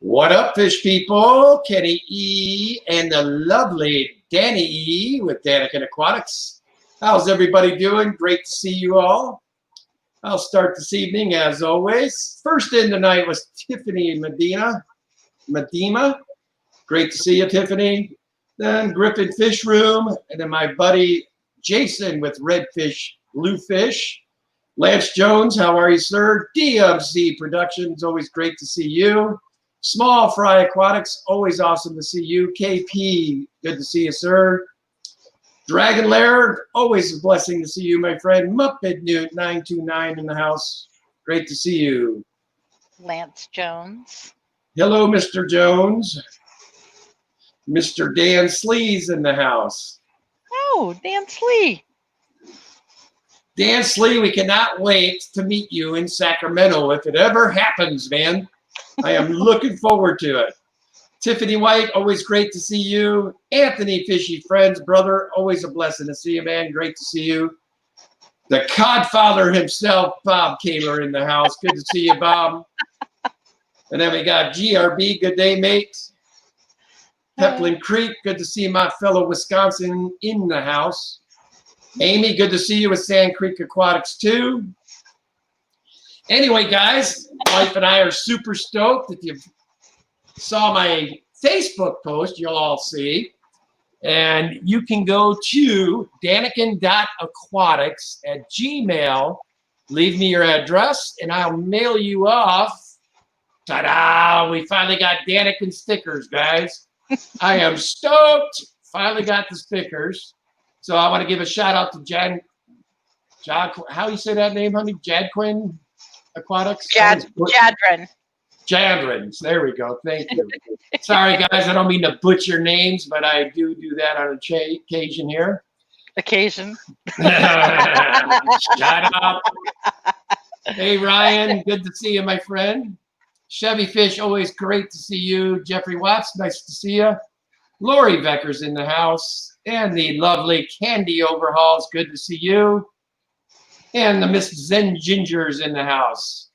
What up, fish people? Kenny E and the lovely Danny E with Daniken Aquatics. How's everybody doing? Great to see you all. I'll start this evening as always. First in tonight was Tiffany Medina. Great to see you, Tiffany. Then Griffin Fish Room, and then my buddy Jason with Redfish Bluefish. Lance Jones, how are you, sir? DMC Productions, always great to see you. Small Fry Aquatics, always awesome to see you. KP, good to see you, sir. Dragon Lair, always a blessing to see you, my friend. Muppet Newt 929 in the house, great to see you. Lance Jones. Hello, Mr. Jones. Mr. Dan Slee's in the house. Oh, Dan Slee. Dan Slee, we cannot wait to meet you in Sacramento if it ever happens, man. I am looking forward to it. Tiffany White, always great to see you. Anthony Fishy Friends, brother, always a blessing to see you, man. Great to see you. The Codfather himself, Bob Kaler, in the house. Good to see you, Bob. And then we got GRB, good day, mate. Peplin Creek, good to see my fellow Wisconsin in the house. Amy, good to see you with Sand Creek Aquatics too. Anyway, guys, wife and I are super stoked. If you saw my Facebook post, you'll all see. And you can go to daniken.aquatics@gmail. Leave me your address, and I'll mail you off. Ta-da! We finally got Daniken stickers, guys. I am stoked. Finally got the stickers. So I want to give a shout out to John, how you say that name, honey? Jadquin Aquatics? Jadrin. Jadrins. There we go. Thank you. Sorry, guys. I don't mean to butcher names, but I do that on occasion here. Occasion. Shut up. Hey, Ryan. Good to see you, my friend. Chevy Fish, always great to see you. Jeffrey Watts, nice to see you. Lori Becker's in the house. And the lovely Candy Overhauls, good to see you. And the Miss Zen Ginger's in the house.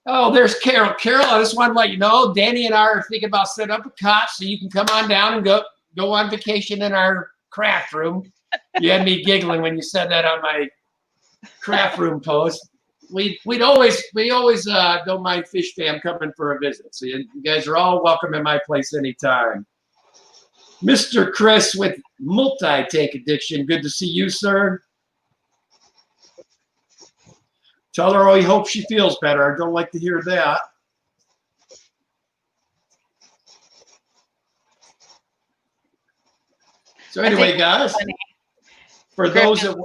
Oh, there's Carol. Carol, I just want to let you know, Danny and I are thinking about setting up a cot so you can come on down and go on vacation in our craft room. You had me giggling when you said that on my craft room post. We always don't mind Fish Fam coming for a visit. So you guys are all welcome at my place anytime. Mr. Chris with Multi-Tank Addiction. Good to see you, sir. Tell her I hope she feels better. I don't like to hear that. So anyway, guys, for those that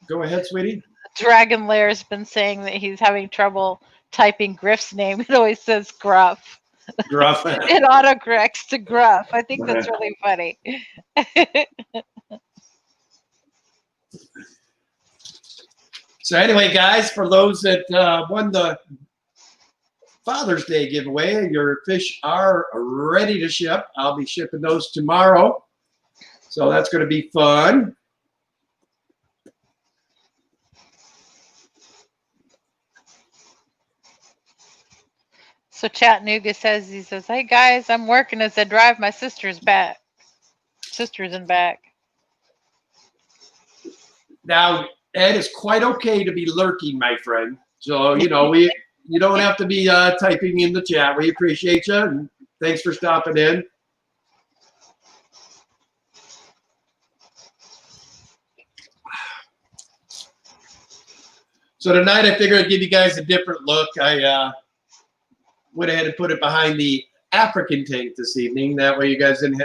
go ahead, sweetie. Dragon Lair's been saying that he's having trouble typing Griff's name. It always says Gruff. Gruff. It autocorrects to Gruff. I think that's really funny. So anyway, guys, for those that won the Father's Day giveaway, your fish are ready to ship. I'll be shipping those tomorrow. So that's going to be fun. So Chattanooga says, hey guys, I'm working as I drive my sister's back. Sister's in back. Now, Ed, is quite okay to be lurking, my friend. So, you know, you don't have to be typing in the chat. We appreciate you, and thanks for stopping in. So tonight I figured I'd give you guys a different look. I went ahead and put it behind the African tank this evening. That way you guys didn't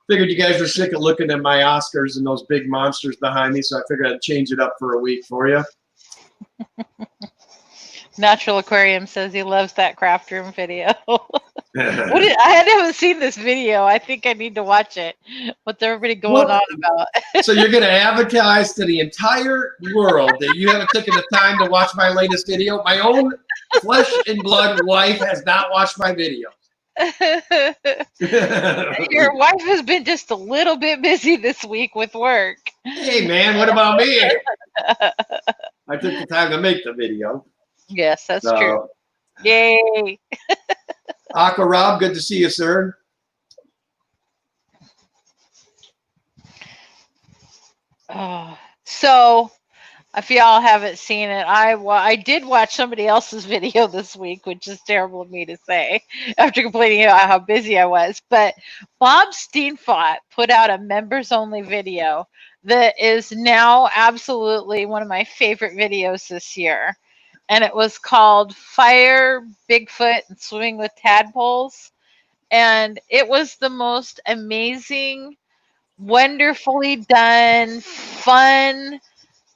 figured you guys were sick of looking at my Oscars and those big monsters behind me, so I figured I'd change it up for a week for you. Natural Aquarium says he loves that craft room video. I haven't seen this video. I think I need to watch it. What's everybody going on about? So you're going to advertise to the entire world that you haven't taken the time to watch my latest video? My own flesh and blood wife has not watched my video. Your wife has been just a little bit busy this week with work. Hey, man, what about me? I took the time to make the video. Yes, that's true. Yay. Aqua Rob, good to see you, sir. Oh, so if y'all haven't seen it, I did watch somebody else's video this week, which is terrible of me to say after complaining about how busy I was. But Bob Steenfott put out a members only video that is now absolutely one of my favorite videos this year. And it was called Fire Bigfoot and Swimming with Tadpoles. And it was the most amazing, wonderfully done, fun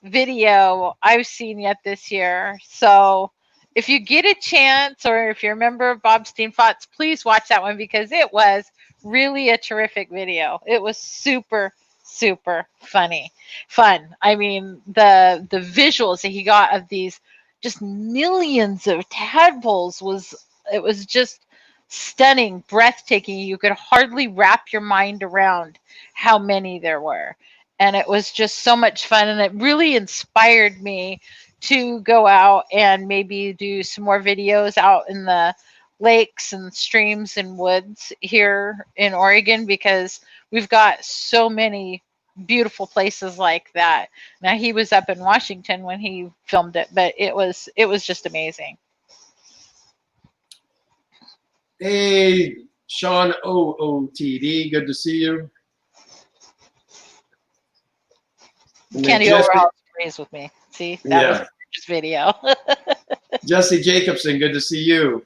video I've seen yet this year. So if you get a chance, or if you're a member of Bob Steenfott's, please watch that one because it was really a terrific video. It was super, super fun. I mean, the visuals that he got of these just millions of tadpoles was just stunning, breathtaking. You could hardly wrap your mind around how many there were. And it was just so much fun, and it really inspired me to go out and maybe do some more videos out in the lakes and streams and woods here in Oregon, because we've got so many beautiful places like that. Now, he was up in Washington when he filmed it, but it was just amazing. Hey, Sean OOTD, good to see you. Candy overall agrees with me. See, that was just video. Jesse Jacobson, good to see you.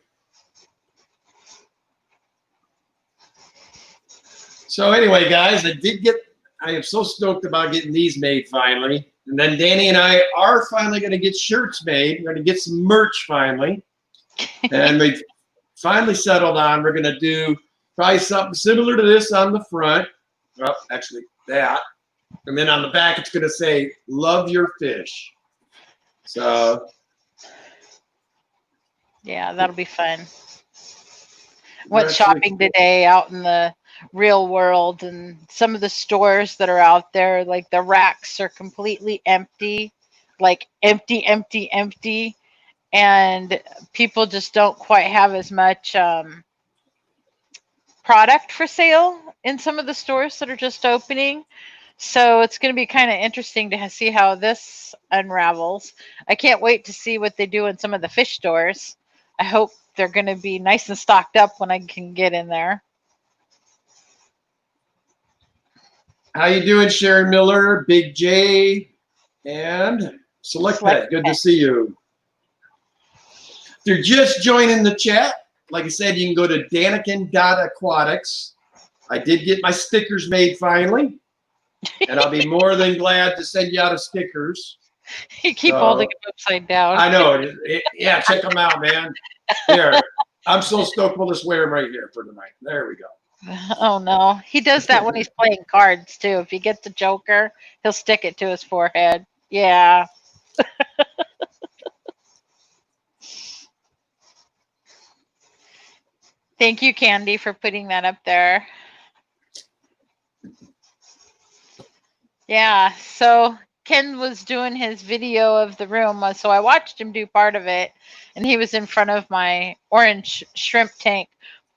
So anyway, guys, I am so stoked about getting these made finally. And then Danny and I are finally going to get shirts made. We're going to get some merch finally. And we've finally settled on, we're going to do probably something similar to this on the front. Well, actually, that. And then on the back, it's going to say, love your fish. So. Yeah, that'll be fun. Went shopping today out in the real world, and some of the stores that are out there, like the racks are completely empty, like empty. And people just don't quite have as much product for sale in some of the stores that are just opening. So it's going to be kind of interesting to see how this unravels. I can't wait to see what they do in some of the fish stores. I hope they're going to be nice and stocked up when I can get in there. How you doing, Sharon Miller, Big J, and Select Pet? Good to see you. If you're just joining the chat, like I said, you can go to Daniken.aquatics. I did get my stickers made finally. And I'll be more than glad to send you out of stickers. You keep holding them upside down. I know. Yeah, check them out, man. Here. I'm so stoked we'll just wear them right here for tonight. There we go. Oh, no. He does that when he's playing cards, too. If he gets a joker, he'll stick it to his forehead. Yeah. Thank you, Candy, for putting that up there. Yeah, so Ken was doing his video of the room, so I watched him do part of it, and he was in front of my orange shrimp tank.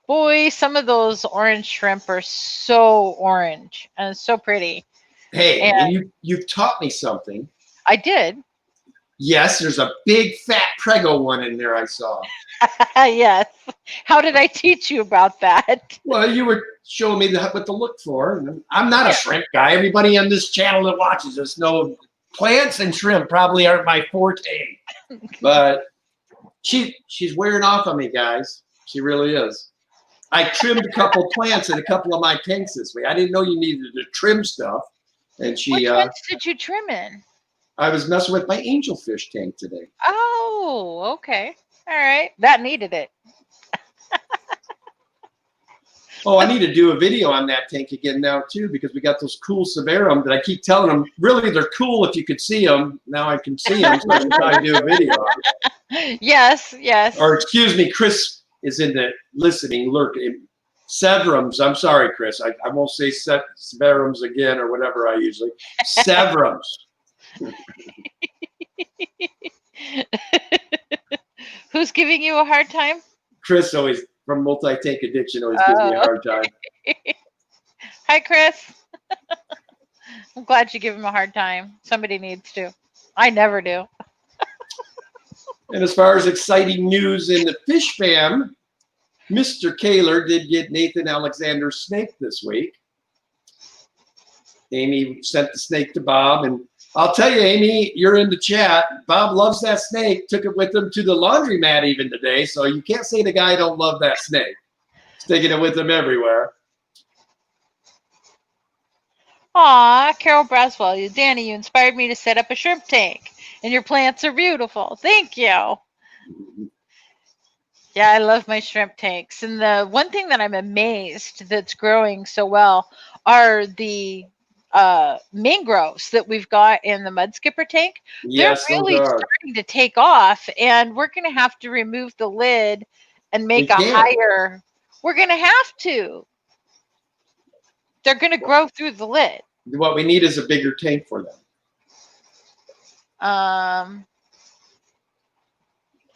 Boy, some of those orange shrimp are so orange and so pretty. Hey, and you've taught me something. I did. Yes, there's a big fat prego one in there I saw. Yes. How did I teach you about that? Well, you were showing me what to look for. I'm not a shrimp guy. Everybody on this channel that watches us know plants and shrimp probably aren't my forte. But she's wearing off on me, guys. She really is. I trimmed a couple plants in a couple of my tanks this week. I didn't know you needed to trim stuff. And Which ones did you trim in? I was messing with my angelfish tank today. Oh, okay. All right. That needed it. Oh, I need to do a video on that tank again now, too, because we got those cool Severum that I keep telling them, really, they're cool if you could see them. Now I can see them, so I can try to do a video on it. Yes, yes. Or, excuse me, Chris is in the listening, lurking. Severums. I'm sorry, Chris. I won't say Severums again or whatever I usually. Severums. Who's giving you a hard time? Chris always from Multi-Tank Addiction always gives me a hard time. Hi, Chris. I'm glad you give him a hard time. Somebody needs to. I never do. And as far as exciting news in the fish fam, Mr. Kaler did get Nathan Alexander's snake this week. Amy sent the snake to Bob, and I'll tell you, Amy, you're in the chat. Bob loves that snake. Took it with him to the laundromat even today, so you can't say the guy don't love that snake. He's taking it with him everywhere. Aw, Carol Braswell, Danny, you inspired me to set up a shrimp tank, and your plants are beautiful. Thank you. Yeah, I love my shrimp tanks. And the one thing that I'm amazed that's growing so well are the mangroves that we've got in the mud skipper tank. Yes, They're really those are. starting to take off, and we're going to have to remove the lid and make a higher. We're going to have to. They're going to grow through the lid. What we need is a bigger tank for them.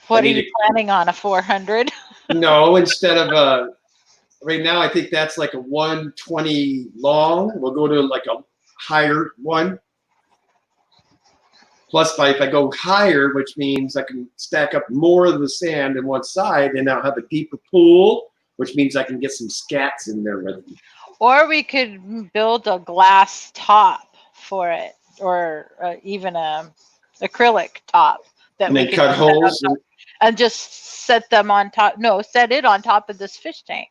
What are you planning on, a 400? No, instead of right now I think that's like a 120 long. We'll go to like a higher one. Plus, if I go higher, which means I can stack up more of the sand in one side, and I'll have a deeper pool, which means I can get some scats in there with me. Or we could build a glass top for it, or even a acrylic top that And we then could cut holes. And just set them on top. No, set it on top of this fish tank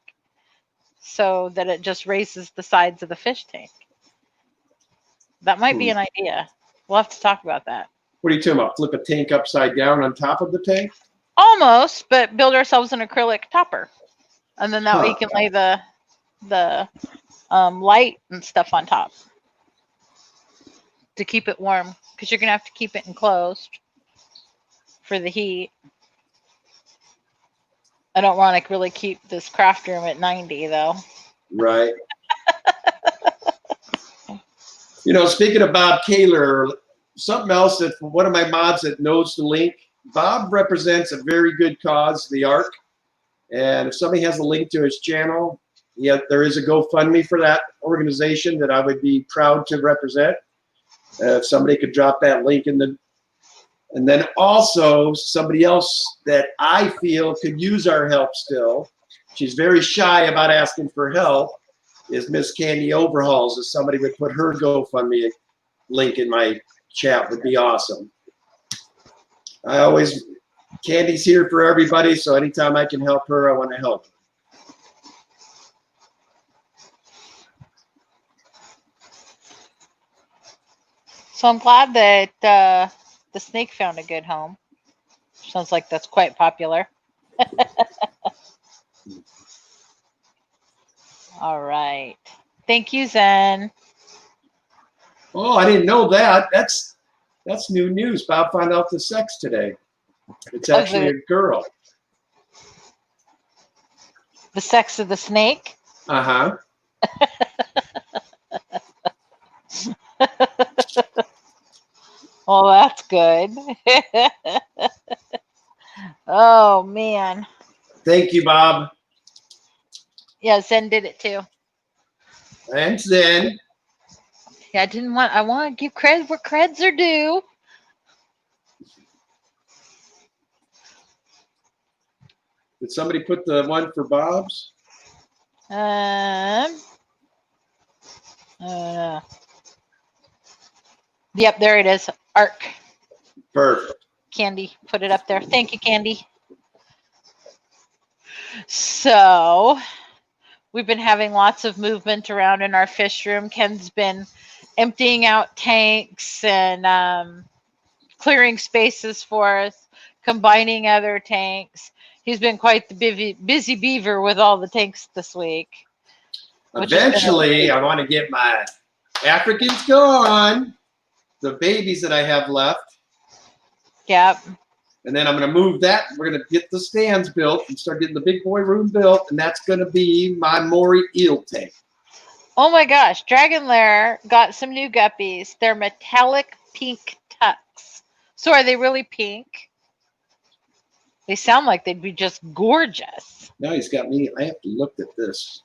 so that it just raises the sides of the fish tank. That might be an idea. We'll have to talk about that. What are you talking about? Flip a tank upside down on top of the tank? Almost, but build ourselves an acrylic topper. And then that way you can lay the light and stuff on top to keep it warm, because you're going to have to keep it enclosed for the heat. I don't want to really keep this craft room at 90, though. Right. You know, speaking of Bob Kaler, something else that one of my mods that knows the link, Bob represents a very good cause, the ARC. And if somebody has a link to his channel, yeah, there is a GoFundMe for that organization that I would be proud to represent. If somebody could drop that link in the. And then also somebody else that I feel could use our help still. She's very shy about asking for help. Is Miss Candy Overhauls. If somebody would put her GoFundMe link in my chat, would be awesome. Candy's here for everybody, so anytime I can help her, I want to help. So I'm glad that the snake found a good home. Sounds like that's quite popular. All right. Thank you, Zen. Oh, I didn't know that. That's new news. Bob found out the sex today. It's actually a girl. The sex of the snake? Uh-huh. Oh, that's good. Oh, man. Thank you, Bob. Yeah, Zen did it too. And Zen. Yeah, I want to give credit where creds are due. Did somebody put the one for Bob's? Yep, there it is. ARC. Perfect. Candy put it up there. Thank you, Candy. So we've been having lots of movement around in our fish room. Ken's been emptying out tanks and clearing spaces for us, combining other tanks. He's been quite the busy beaver with all the tanks this week. Eventually, I want to get my Africans gone, the babies that I have left. Yep. And then I'm going to move that. We're going to get the stands built and start getting the big boy room built. And that's going to be my Maury eel tank. Oh my gosh. Dragon Lair got some new guppies. They're metallic pink tucks. So are they really pink? They sound like they'd be just gorgeous. Now he's got me. I have to look at this.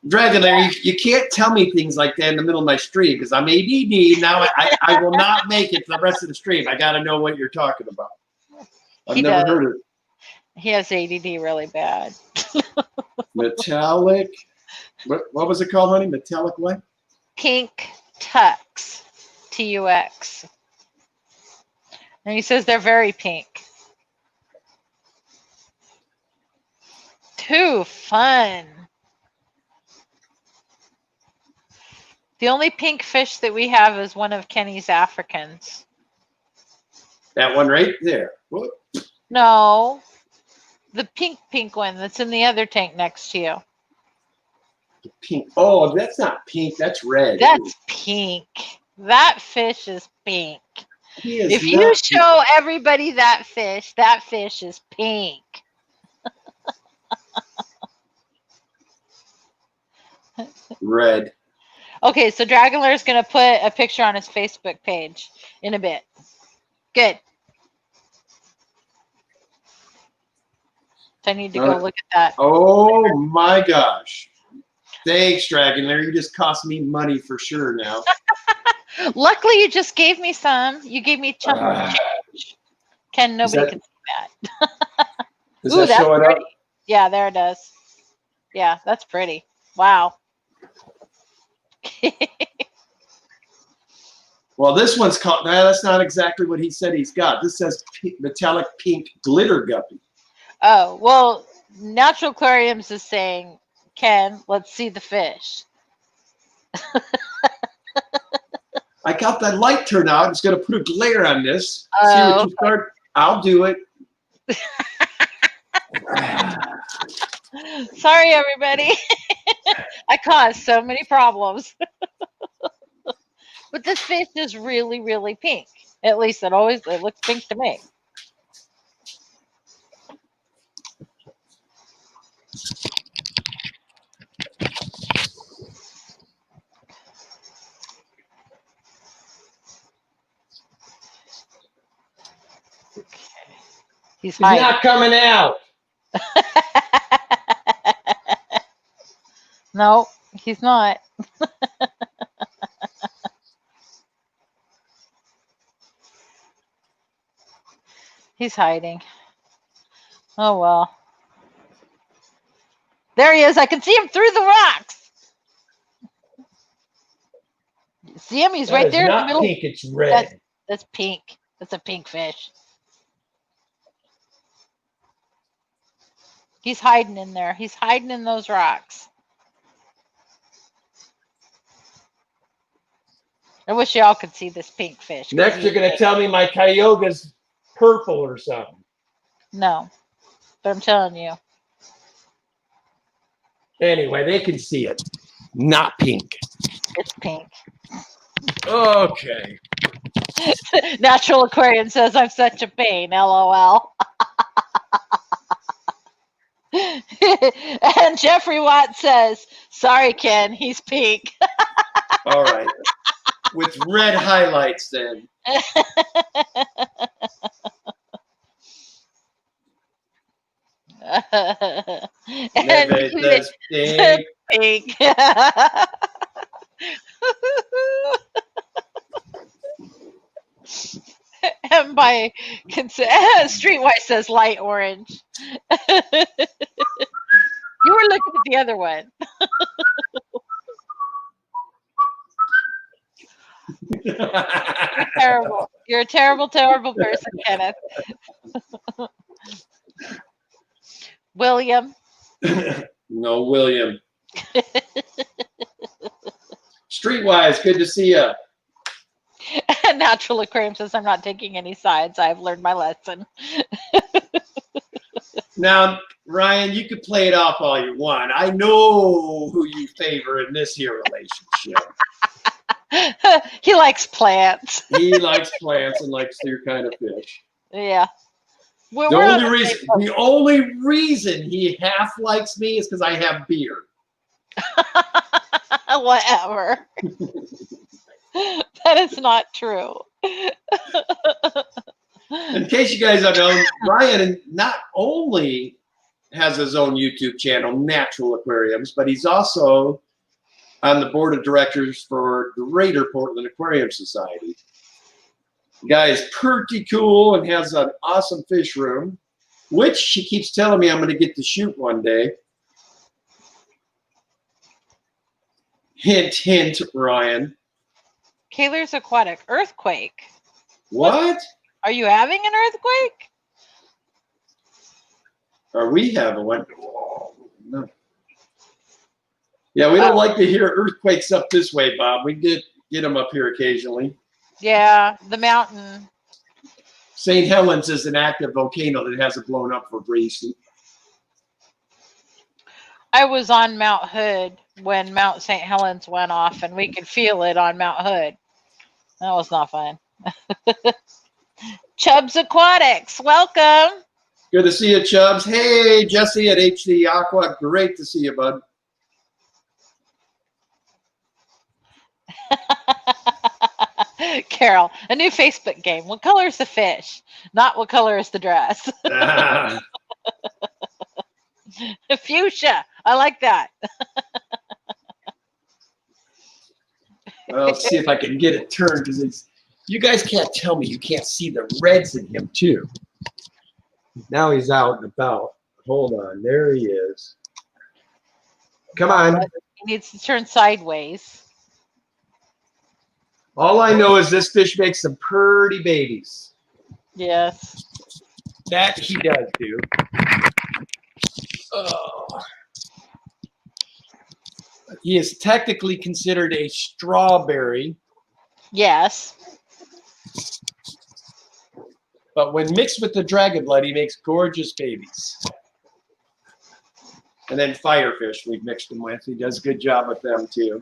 Dragon Larry, you can't tell me things like that in the middle of my stream because I'm ADD. Now I will not make it to the rest of the stream. I got to know what you're talking about. I've He never does. heard of it. He has ADD really bad. Metallic. What was it called, honey? Metallic what? Pink Tux. Tux. And he says they're very pink. Too fun. The only pink fish that we have is one of Kenny's Africans. That one right there. Whoop. No. The pink one that's in the other tank next to you. Pink. Oh, that's not pink. That's red. That's pink. That fish is pink. He is If not you pink. show everybody that fish is pink. Red. Okay, so Dragonlair is going to put a picture on his Facebook page in a bit. Good. So I need to go look at that. Oh my gosh. Thanks, Dragon Larry. You just cost me money for sure now. Luckily, you just gave me some. You gave me chunk of change. Ken, nobody can see that. Does Ooh, that show it up? pretty. Yeah, there it does. Yeah, that's pretty. Wow. Well, this one's called, no, that's not exactly what he said he's got. This says metallic pink glitter guppy. Oh, well, Natural Aquariums is saying, Ken, let's see the fish. I got that light turned out. It's going to put a glare on this. See Oh, what you start? I'll do it. Sorry, everybody. I caused so many problems. But this fish is really, really pink. At least it looks pink to me. He's He's hiding. not coming out. No, he's not. He's hiding. Oh, well. There he is. I can see him through the rocks. See him? He's That right is there in the not middle. pink. It's red. That's pink. That's a pink fish. He's hiding in there. He's hiding in those rocks. I wish y'all could see this pink fish. 'Cause Next, he's you're going to pink. tell me my Kyogre's purple or something. No, but I'm telling you. Anyway, they can see it. Not pink. It's pink. Okay. Natural Aquarium says, I'm such a pain. LOL. And Jeffrey Watt says, sorry, Ken, he's pink. All right. With red highlights then. And That's pink. pink. And by Streetwise says light orange. You were looking at the other one. Terrible. You're a terrible, terrible person, Kenneth. William. No, William. Streetwise, good to see you. Natural Aquarium says, I'm not taking any sides. I've learned my lesson. Now, Ryan, you could play it off all you want. I know who you favor in this here relationship. He likes plants. He likes plants and likes your kind of fish. Yeah. The only reason he half likes me is because I have beard. Whatever. That is not true. In case you guys don't know, Ryan not only has his own YouTube channel, Natural Aquariums, but he's also on the board of directors for Greater Portland Aquarium Society. The guy is pretty cool and has an awesome fish room, which she keeps telling me I'm going to get to shoot one day. Hint, hint, Ryan. Kaler's Aquatic earthquake. What? Are you having an earthquake? Are we having one? No. Yeah, we don't like to hear earthquakes up this way, Bob. We get them up here occasionally. Yeah, the mountain. St. Helens is an active volcano that hasn't blown up for recent. I was on Mount Hood when Mount St. Helens went off, and we could feel it on Mount Hood. That was not fun. Chubbs Aquatics, welcome. Good to see you, Chubbs. Hey, Jesse at HD Aqua. Great to see you, bud. Carol, a new Facebook game. What color is the fish? Not what color is the dress. Fuchsia. I like that. I'll see if I can get it turned because you guys can't tell me you can't see the reds in him too. Now he's out and about. Hold on, there he is. Come on. He needs to turn sideways. All I know is this fish makes some pretty babies. Yes. That he does do. Oh. He is technically considered a strawberry, Yes. but when mixed with the dragon blood, he makes gorgeous babies. And then firefish we've mixed him with. He does a good job with them too.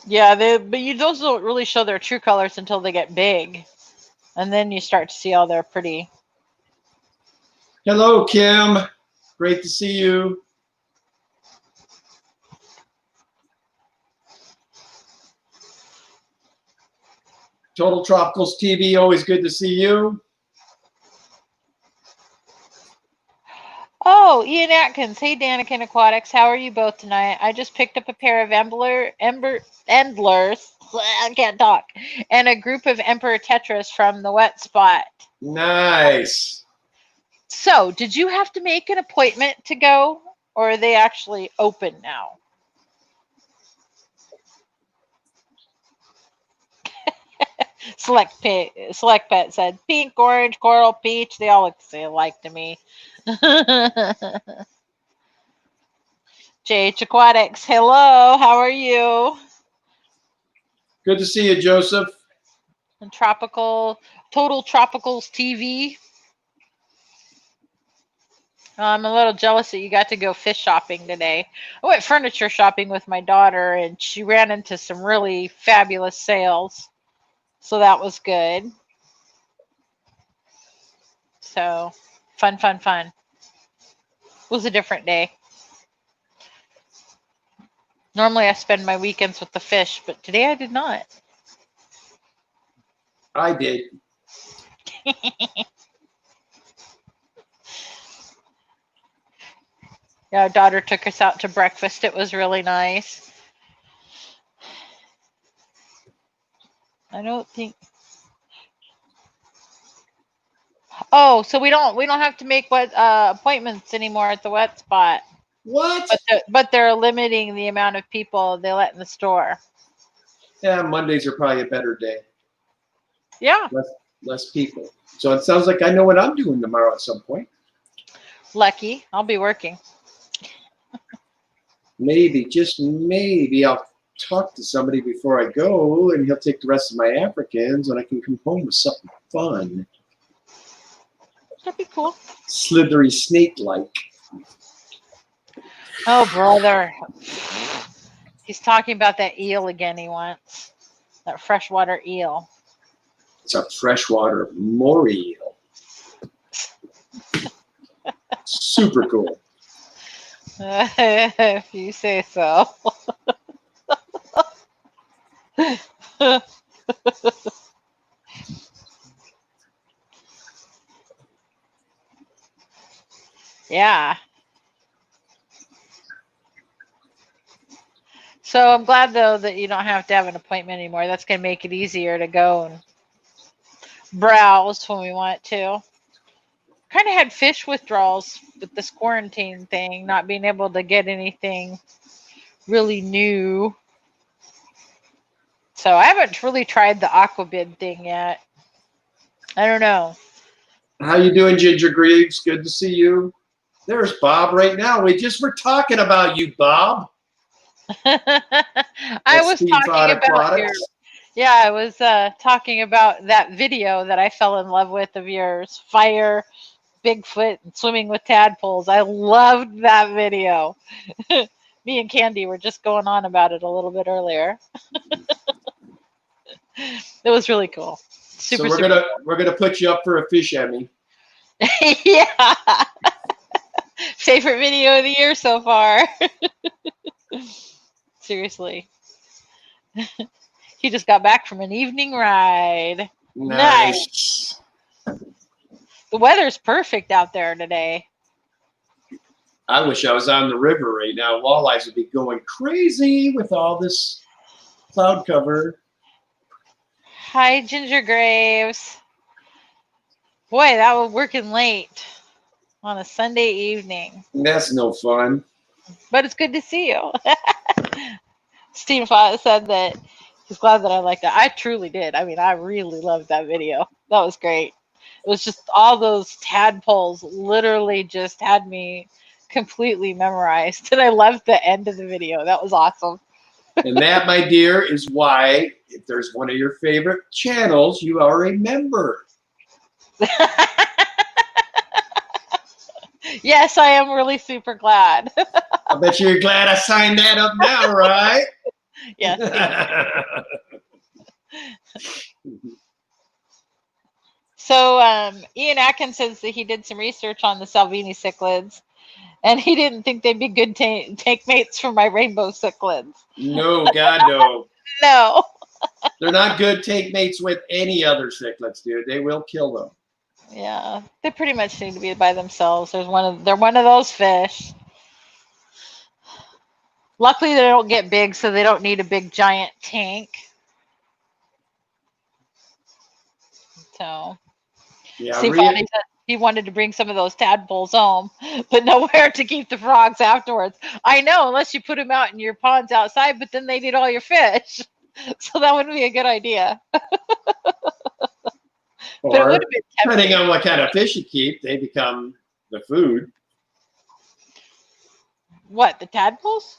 Yeah, those don't really show their true colors until they get big. And then you start to see all their pretty. Hello, Kim. Great to see you. Total Tropicals TV, always good to see you. Oh, Ian Atkins. Hey, Danikin Aquatics. How are you both tonight? I just picked up a pair of Endlers. I can't talk. And a group of Emperor Tetras from the Wet Spot. Nice. So, did you have to make an appointment to go, or are they actually open now? Select Pet said pink, orange, coral, peach. They all look alike to me. JH Aquatics. Hello, how are you? Good to see you, Joseph. And Total Tropicals TV. I'm a little jealous that you got to go fish shopping today. I went furniture shopping with my daughter, and she ran into some really fabulous sales. So that was good. So fun. It was a different day. Normally I spend my weekends with the fish, but today I did not. I did. Yeah, our daughter took us out to breakfast. It was really nice. I don't think. Oh, so we don't have to make appointments anymore at the Wet Spot. What? But they're limiting the amount of people they let in the store. Yeah, Mondays are probably a better day. Yeah. Less people. So it sounds like I know what I'm doing tomorrow at some point. Lucky. I'll be working. Maybe, just maybe, I'll talk to somebody before I go, and he'll take the rest of my Africans, and I can come home with something fun. That'd be cool. Slithery snake-like. Oh, brother. He's talking about that eel again he wants. That freshwater eel. It's a freshwater moray eel. Super cool. If you say so. Yeah. So I'm glad though that you don't have to have an appointment anymore. That's going to make it easier to go and browse when we want to. Kind of had fish withdrawals with this quarantine thing, not being able to get anything really new. So I haven't really tried the Aquabid thing yet. I don't know. How you doing, Ginger Greaves? Good to see you. There's Bob right now. We just were talking about you, Bob. I was Speed talking Product about your, Products. yeah, I was talking about that video that I fell in love with of yours, Fire, Bigfoot, and Swimming with Tadpoles. I loved that video. Me and Candy were just going on about it a little bit earlier. It was really cool. So we're gonna put you up for a fish Emmy. Yeah. Favorite video of the year so far. Seriously. He just got back from an evening ride. Nice. The weather's perfect out there today. I wish I was on the river right now. Walleyes would be going crazy with all this cloud cover. Hi, Ginger Graves. Boy, that was working late on a Sunday evening. That's no fun. But it's good to see you. Steve said that he's glad that I liked it. I truly did. I mean, I really loved that video. That was great. It was just all those tadpoles literally just had me completely memorized. And I loved the end of the video. That was awesome. And that, my dear, is why if there's one of your favorite channels, you are a member. Yes, I am really super glad. I bet you're glad I signed that up now, right? Yes. So Ian Atkins says that he did some research on the Salvini cichlids, and he didn't think they'd be good tank mates for my rainbow cichlids. No, God, no. No. They're not good tank mates with any other cichlids, dude. They will kill them. Yeah, they pretty much need to be by themselves. They're one of those fish. Luckily, they don't get big, so they don't need a big giant tank. So, yeah, Steve said he wanted to bring some of those tadpoles home, but nowhere to keep the frogs afterwards. I know, unless you put them out in your ponds outside, but then they'd eat all your fish. So that wouldn't be a good idea. Or, but it would have been tempting. Depending on what kind of fish you keep, they become the food. What, the tadpoles?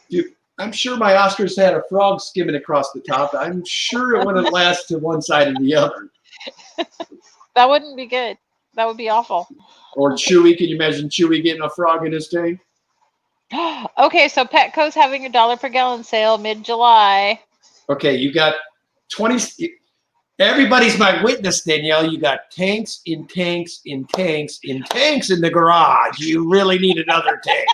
Dude, I'm sure my Oscars had a frog skimming across the top. I'm sure it wouldn't last to one side or the other. That wouldn't be good. That would be awful. Or Chewy. Can you imagine Chewy getting a frog in his tank? Okay, so Petco's having $1 per gallon sale mid-July. Okay, you got 20. Everybody's my witness, Danielle. You got tanks in tanks in tanks in tanks in the garage. You really need another tank.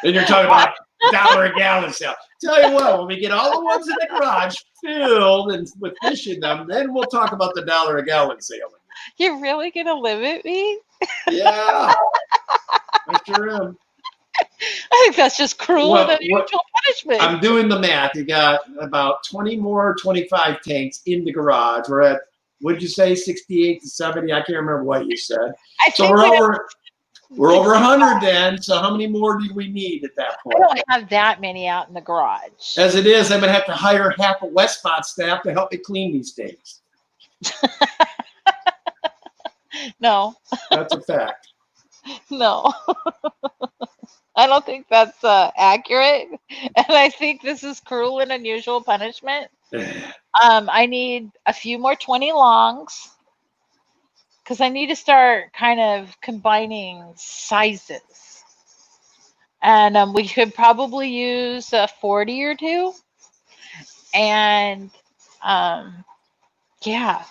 And you're talking about $1 a gallon sale. Tell you what, when we get all the ones in the garage filled and with fish in them, then we'll talk about the $1 a gallon sale. You're really gonna limit me? Yeah, I sure am. I think that's just cruel and unusual punishment. I'm doing the math. You got about 20 more 25 tanks in the garage. We're at, what did you say, 68 to 70? I can't remember what you said. So we're over 100 then. So how many more do we need at that point? I don't have that many out in the garage. As it is, I'm going to have to hire half a Westpot staff to help me clean these tanks. No. That's a fact. No. I don't think that's accurate. And I think this is cruel and unusual punishment. I need a few more 20 longs because I need to start kind of combining sizes. And we could probably use a 40 or two. And yeah.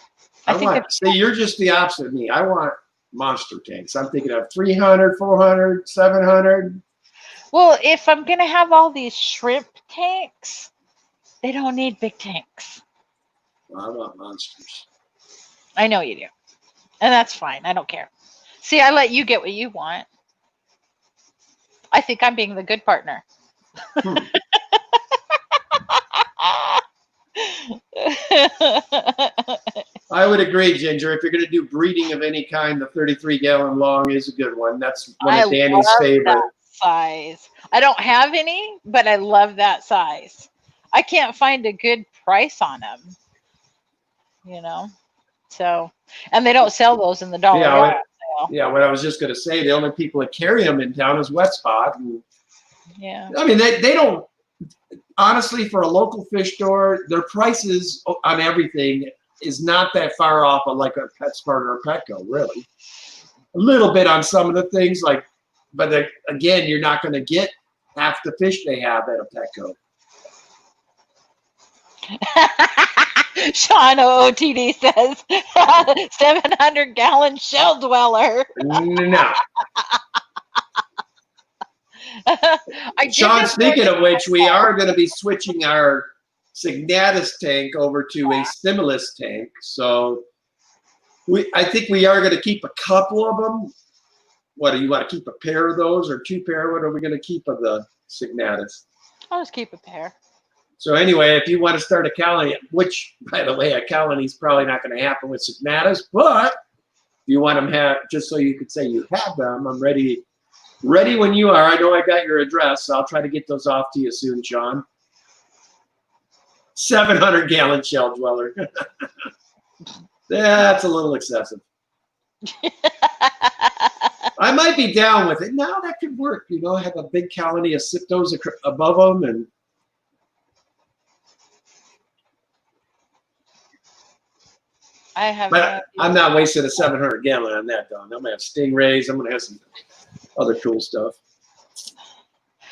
See, you're just the opposite of me. I want monster tanks. I'm thinking of 300, 400, 700. Well, if I'm going to have all these shrimp tanks, they don't need big tanks. Well, I want monsters. I know you do. And that's fine. I don't care. See, I let you get what you want. I think I'm being the good partner. Hmm. I would agree, Ginger. If you're going to do breeding of any kind, the 33-gallon long is a good one. That's one I of Danny's love favorite. that size. I don't have any, but I love that size. I can't find a good price on them, you know. So, and they don't sell those in the dollar Yeah, yard sale. Yeah, what I was just going to say, the only people that carry them in town is Wet Spot. And, Yeah. I mean, they don't, honestly, for a local fish store, their prices on everything is not that far off of like a PetSmart or a Petco, really. A little bit on some of the things, like, but again, you're not going to get half the fish they have at a Petco. Sean OOTD says 700-gallon shell dweller. No. Sean, get speaking of which, we are going to be switching our Signatus tank over to a Stimulus tank. So I think we are going to keep a couple of them. What, do you want to keep a pair of those or 2 pair? What are we going to keep of the Signatus? I'll just keep a pair. So anyway, if you want to start a colony, which, by the way, a colony is probably not going to happen with Signatus, but if you want them just so you could say you have them, I'm ready when you are. I know I got your address, so I'll try to get those off to you soon, Sean. 700-gallon shell dweller. That's a little excessive. I might be down with it. No, that could work. You know, have a big colony of Siptos above them, and but I'm not wasting a 700-gallon on that, Don. I'm gonna have stingrays. I'm gonna have some other cool stuff.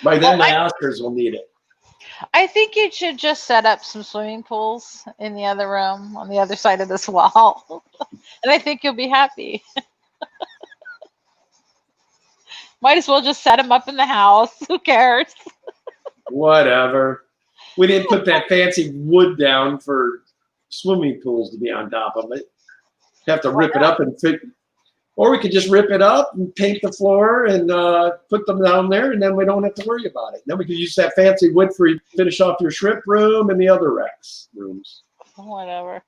By then, my Oscars will need it. I think you should just set up some swimming pools in the other room on the other side of this wall, and I think you'll be happy. Might as well just set them up in the house. Who cares? Whatever. We didn't put that fancy wood down for swimming pools to be on top of it. You have to rip it up and fit. Or we could just rip it up and paint the floor and put them down there, and then we don't have to worry about it. Then we could use that fancy wood for finish off your shrimp room and the other rooms. Whatever.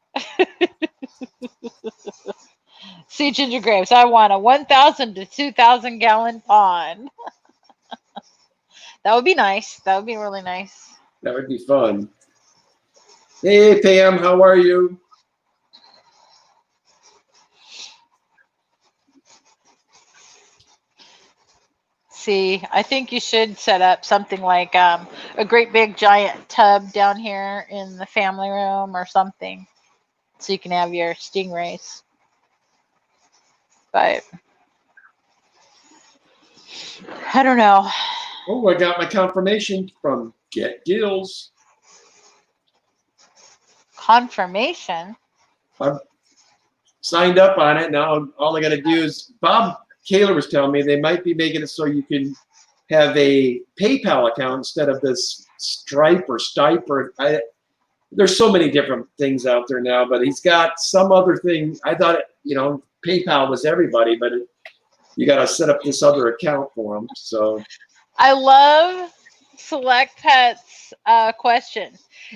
See, Ginger Grapes, I want a 1,000 to 2,000 gallon pond. That would be nice. That would be really nice. That would be fun. Hey, Pam, how are you? See, I think you should set up something like a great big giant tub down here in the family room or something, so you can have your stingrays. But I don't know. Oh, I got my confirmation from Get Gills. Confirmation? I've signed up on it. Now all I got to do is, Bob Kaler was telling me they might be making it so you can have a PayPal account instead of this Stripe or Stipe. There's so many different things out there now, but he's got some other thing. I thought, PayPal was everybody, but you got to set up this other account for them. So I love Select Pet's question.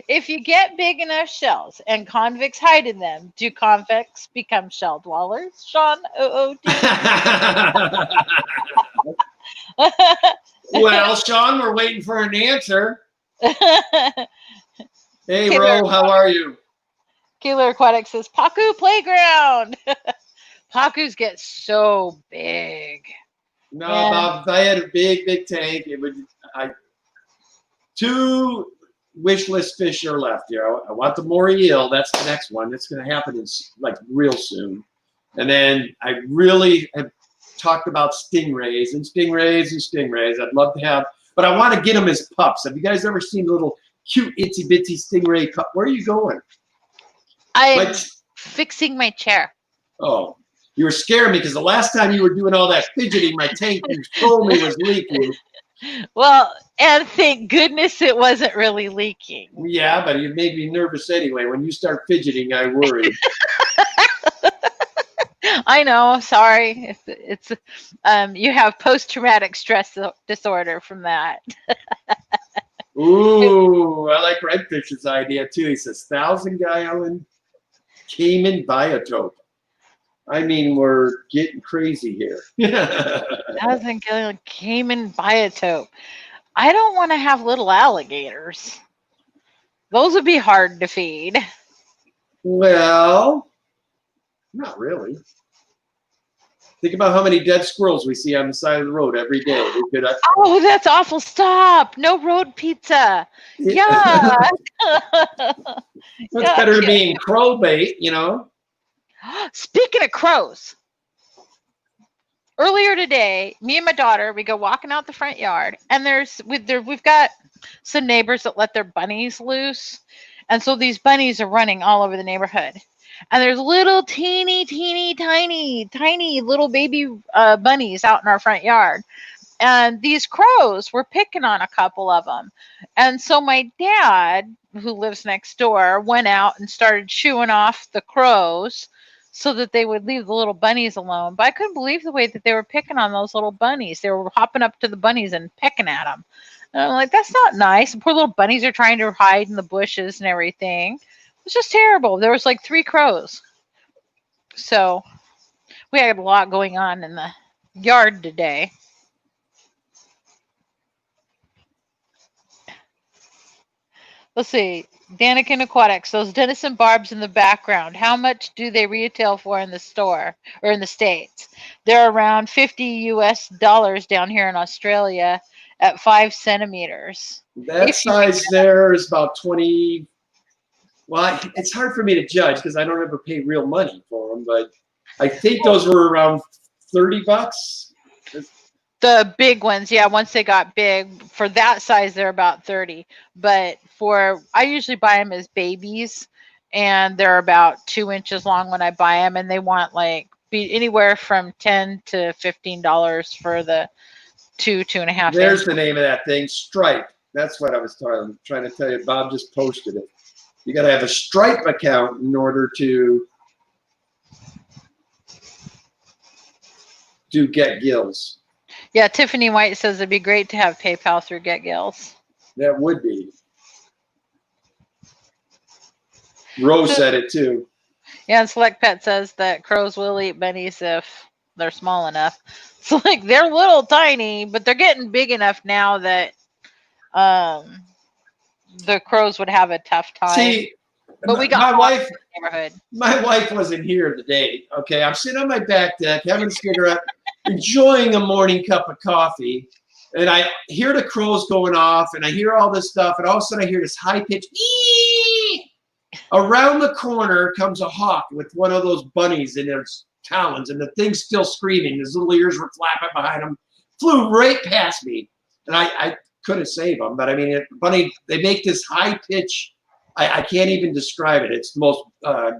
If you get big enough shells and convicts hide in them, do convicts become shell dwellers? Sean OOD. Well, Sean, we're waiting for an answer. Hey, Ro, how are you? Keeler Aquatic says, Pacu Playground. Pacus get so big. No, yeah. Bob, if I had a big tank, it would. 2 wish list fish are left here. I want the Maury eel. That's the next one. That's going to happen real soon. And then I really have talked about stingrays. I'd love to have, but I want to get them as pups. Have you guys ever seen little cute itsy bitsy stingray pup? Where are you going? I'm fixing my chair. Oh, you were scaring me because the last time you were doing all that fidgeting, my tank you told me was leaking. Well, and thank goodness it wasn't really leaking. Yeah, but you made me nervous anyway. When you start fidgeting, I worry. I know. Sorry. It's you have post-traumatic stress disorder from that. Ooh, I like Redfish's idea too. He says 1,000-gallon Cayman biotope. I mean, we're getting crazy here. 1,000-gallon Cayman biotope. I don't want to have little alligators. Those would be hard to feed. Well, not really. Think about how many dead squirrels we see on the side of the road every day. We could, Oh, that's awful. Stop. No road pizza. Yeah. What's better than being crow bait, you know? Speaking of crows, earlier today, me and my daughter, we go walking out the front yard, and we've got some neighbors that let their bunnies loose, and so these bunnies are running all over the neighborhood. And there's little teeny, teeny, tiny little baby bunnies out in our front yard. And these crows were picking on a couple of them. And so my dad, who lives next door, went out and started shooing off the crows so that they would leave the little bunnies alone. But I couldn't believe the way that they were picking on those little bunnies. They were hopping up to the bunnies and pecking at them. And I'm like, that's not nice. The poor little bunnies are trying to hide in the bushes and everything. It's just terrible. There was like 3 crows. So we had a lot going on in the yard today. Let's see. Danikin Aquatics, those Denison barbs in the background, how much do they retail for in the store or in the States? They're around $50 down here in Australia at 5 centimeters. That size there is about 20. Well, it's hard for me to judge because I don't ever pay real money for them, but I think those were around $30. The big ones, yeah, once they got big, for that size, they're about 30. But I usually buy them as babies, and they're about 2 inches long when I buy them, and they want be anywhere from $10 to $15 for the 2.5. There's the name of that thing, Stripe. That's what I was trying to tell you. Bob just posted it. You got to have a Stripe account in order to do Get Gills. Yeah, Tiffany White says it'd be great to have PayPal through Get Gills. That would be. Rose said it too. Yeah, and Select Pet says that crows will eat bunnies if they're small enough. So they're little tiny, but they're getting big enough now that the crows would have a tough time. See, but we got my wife. In the neighborhood. My wife wasn't here today. Okay, I'm sitting on my back deck having a cigarette, enjoying a morning cup of coffee, and I hear the crows going off, and I hear all this stuff, and all of a sudden I hear this high pitch. Around the corner comes a hawk with one of those bunnies in its talons, and the thing's still screaming. His little ears were flapping behind him. Flew right past me, and I couldn't save him. But I mean, bunny, they make this high pitch. I can't even describe it. It's the most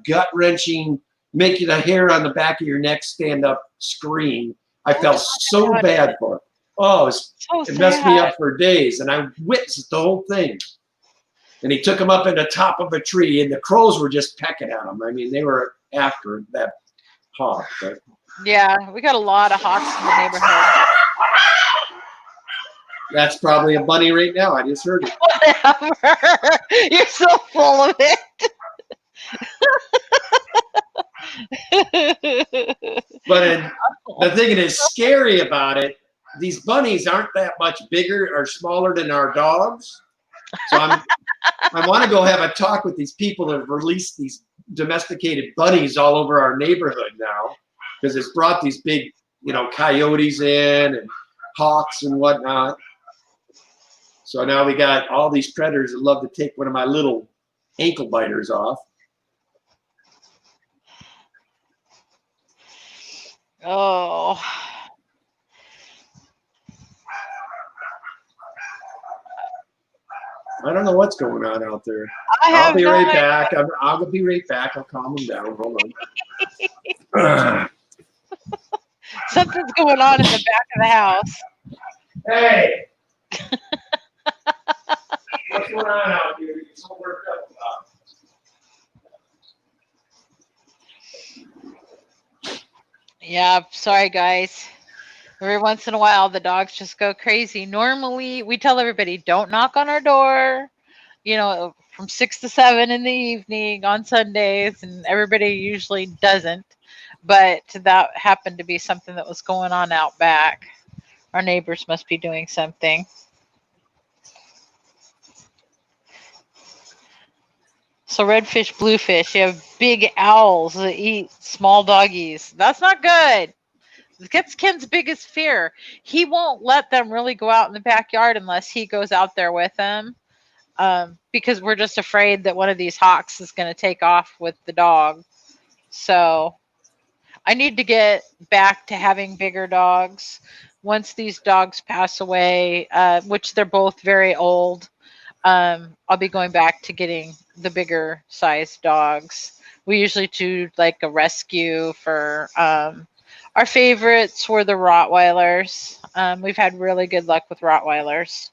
gut-wrenching, make the hair on the back of your neck stand up scream. I felt so bad for it. Oh, it messed me up for days, and I witnessed the whole thing. And he took him up in the top of a tree, and the crows were just pecking at him. I mean, they were after that hawk. But. Yeah, we got a lot of hawks in the neighborhood. That's probably a bunny right now. I just heard it. Whatever. You're so full of it. But the thing that is scary about it, these bunnies aren't that much bigger or smaller than our dogs. So I want to go have a talk with these people that have released these domesticated bunnies all over our neighborhood now, because it's brought these big, coyotes in and hawks and whatnot. So now we got all these predators that love to take one of my little ankle biters off. Oh. I don't know what's going on out there. I'll be right back. I'll be right back. I'll calm them down. Hold on. Something's going on in the back of the house. Hey! What's going on out here? You're so worked up about. Yeah, sorry guys. Every once in a while, the dogs just go crazy. Normally, we tell everybody don't knock on our door, from 6 to 7 in the evening on Sundays, and everybody usually doesn't. But that happened to be something that was going on out back. Our neighbors must be doing something. So redfish, bluefish, you have big owls that eat small doggies. That's not good. That's Ken's biggest fear. He won't let them really go out in the backyard unless he goes out there with them, because we're just afraid that one of these hawks is going to take off with the dog. So I need to get back to having bigger dogs. Once these dogs pass away, which they're both very old, I'll be going back to getting the bigger sized dogs. We usually do like a rescue for our favorites were the Rottweilers. We've had really good luck with Rottweilers.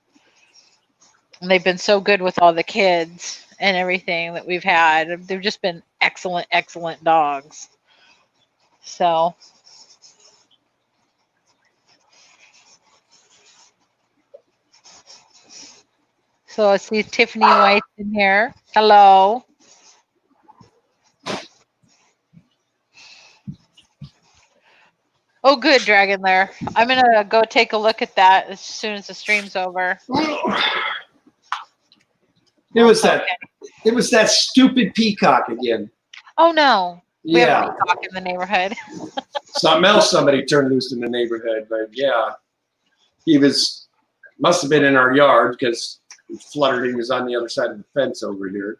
And they've been so good with all the kids and everything that we've had. They've just been excellent, excellent dogs. So I see Tiffany White in here. Hello. Oh, good, Dragon Lair. I'm going to go take a look at that as soon as the stream's over. It was that stupid peacock again. Oh, no. We have Yeah. a peacock in the neighborhood. Something else somebody turned loose in the neighborhood, but yeah. He must have been in our yard because he fluttered. He was on the other side of the fence over here.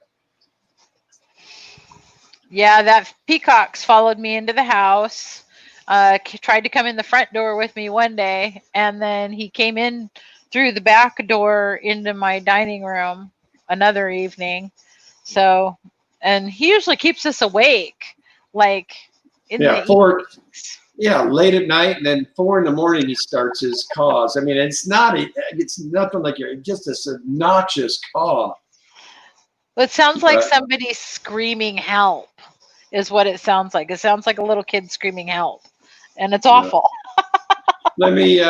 Yeah, that peacock's followed me into the house. Tried to come in the front door with me one day, and then he came in through the back door into my dining room another evening. So, and he usually keeps us awake, like in the late at night, and then 4 a.m. he starts his caws. I mean, it's nothing like just this obnoxious caw. It sounds like somebody screaming help is what it sounds like. It sounds like a little kid screaming help, and it's awful. Let me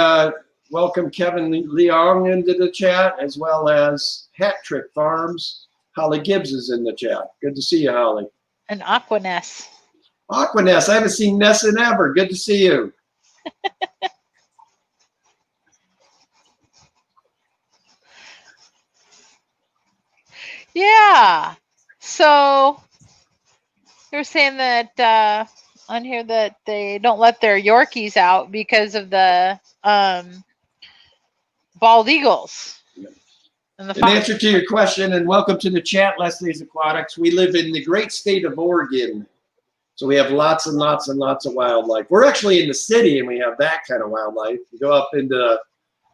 welcome Kevin Leong into the chat, as well as Hat Trick Farms. Holly Gibbs is in the chat. Good to see you, Holly. And Aquaness. Aquaness, I haven't seen Ness in ever. Good to see you. Yeah. So you're saying that on here that they don't let their Yorkies out because of the bald eagles. In answer to your question, and welcome to the chat, Leslie's Aquatics. We live in the great state of Oregon. So we have lots and lots and lots of wildlife. We're actually in the city and we have that kind of wildlife. You go up into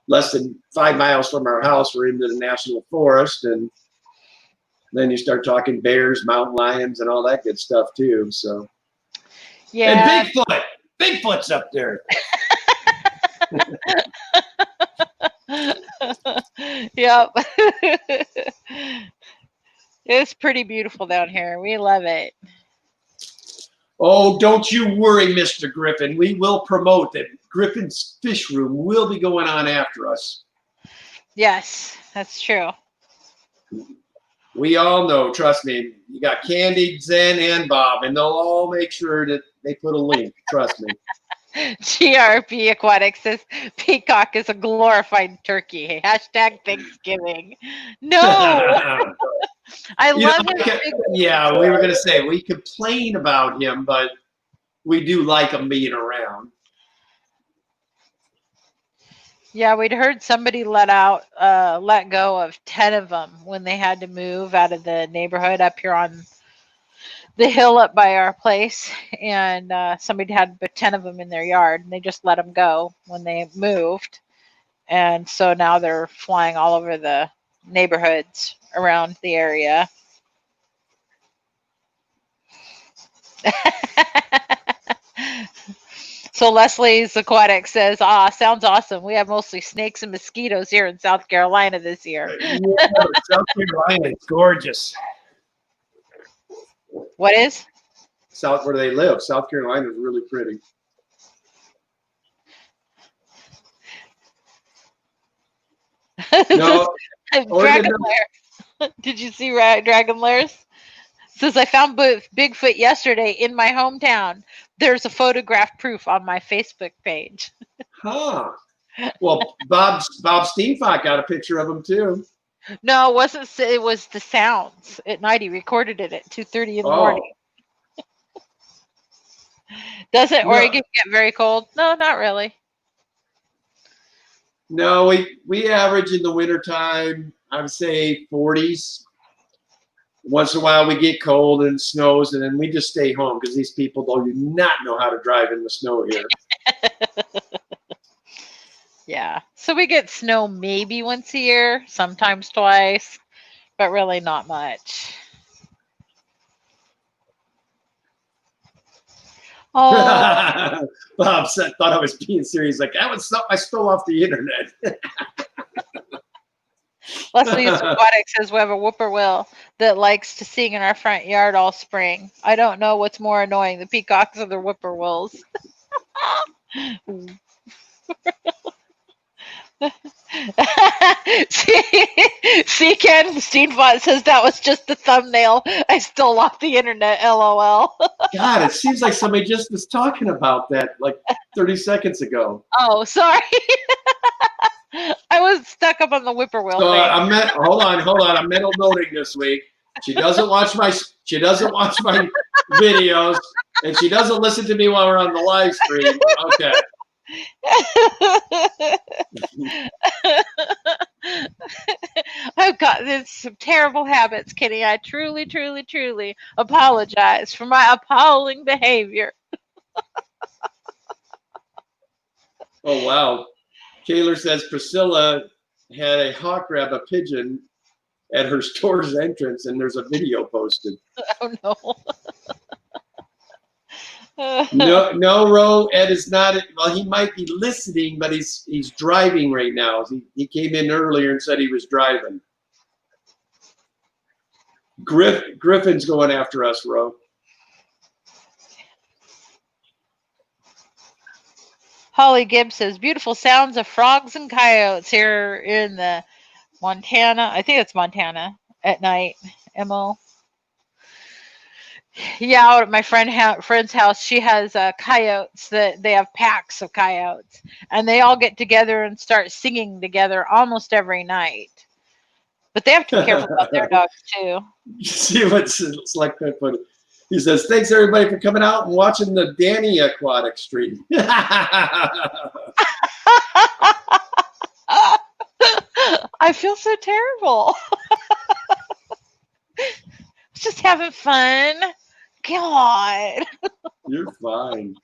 less than 5 miles from our house, we're into the national forest, and then you start talking bears, mountain lions, and all that good stuff too. So yeah. And Bigfoot's up there. Yep. It's pretty beautiful down here. We love it. Oh, don't you worry, Mr. Griffin. We will promote that Griffin's Fish Room will be going on after us. Yes, that's true. We all know, trust me, you got Candy, Zen, and Bob, and they'll all make sure that they put a link. Trust me. GRP Aquatics says peacock is a glorified turkey. Hashtag Thanksgiving. No. I love him. Yeah, we were going to say, we complain about him, but we do like him being around. Yeah, we'd heard somebody let go of 10 of them when they had to move out of the neighborhood up here on the hill up by our place, and somebody had 10 of them in their yard, and they just let them go when they moved, and so now they're flying all over the neighborhoods around the area. So Leslie's Aquatic says, sounds awesome. We have mostly snakes and mosquitoes here in South Carolina this year. Yeah, South Carolina is gorgeous. What is? Where they live. South Carolina is really pretty. No, Dragon Oregon. Lair. Did you see Dragon Lairs? Says I found Bigfoot yesterday in my hometown. There's a photograph proof on my Facebook page. Huh. Well, Bob Steenfott got a picture of him too. No, it wasn't. It was the sounds at night. He recorded it at 2:30 in the morning. Doesn't Oregon get very cold? No, not really. No, we average in the wintertime, I would say 40s. Once in a while we get cold and it snows, and then we just stay home because these people do not know how to drive in the snow here. Yeah. So we get snow maybe once a year, sometimes twice, but really not much. Oh. Bob thought I was being serious. Like, that was something I stole off the internet. Leslie Aquatic says we have a whippoorwill that likes to sing in our front yard all spring. I don't know what's more annoying, the peacocks or the whippoorwills. see, Ken Steenbot says that was just the thumbnail I stole off the internet, LOL. God, it seems like somebody just was talking about that like 30 seconds ago. Oh, sorry. I was stuck up on the whippoorwill So thing. hold on. I'm mental noting this week. She doesn't watch my videos, and she doesn't listen to me while we're on the live stream. Okay. I've got some terrible habits, Kenny. I truly, truly, truly apologize for my appalling behavior. Oh, wow. Kaylor says Priscilla had a hawk grab a pigeon at her store's entrance, and there's a video posted. Oh, no. No, Ro, Ed is not. Well, he might be listening, but he's driving right now. He came in earlier and said he was driving. Griffin's going after us, Ro. Holly Gibbs says, beautiful sounds of frogs and coyotes here in the Montana. I think it's Montana at night. Mo. Yeah, out at my friend's house, she has coyotes. That they have packs of coyotes, and they all get together and start singing together almost every night. But they have to be careful about their dogs too. You see what's like that funny. He says, thanks everybody for coming out and watching the Danny Aquatic stream. I feel so terrible. Just having fun. God. You're fine.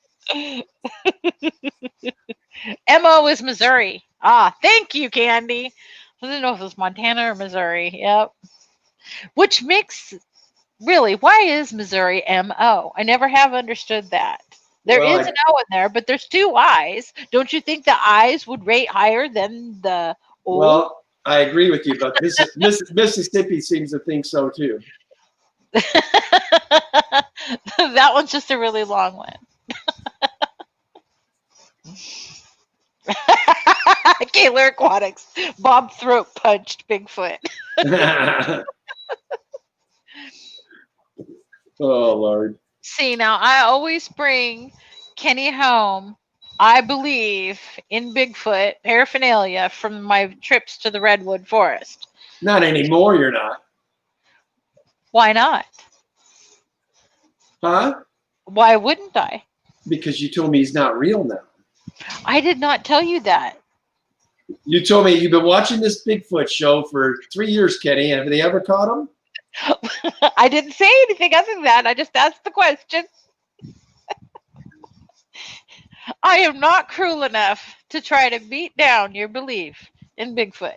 Mo is Missouri. Ah, thank you, Candy. I didn't know if it was Montana or Missouri. Yep. Which makes, really, why is Missouri MO? I never have understood that. There is an O in there, but there's two I's. Don't you think the I's would rate higher than the O? Well, I agree with you, but Mississippi seems to think so too. That one's just a really long one. Kaylor Aquatics. Bob throat punched Bigfoot. Oh, Lord. See, now I always bring Kenny home, I believe, in Bigfoot paraphernalia from my trips to the Redwood Forest. Not anymore, you're not. Why not? Huh? Why wouldn't I? Because you told me he's not real now. I did not tell you that. You told me you've been watching this Bigfoot show for 3 years, Kenny. Have they ever caught him? I didn't say anything other than that. I just asked the question. I am not cruel enough to try to beat down your belief in Bigfoot,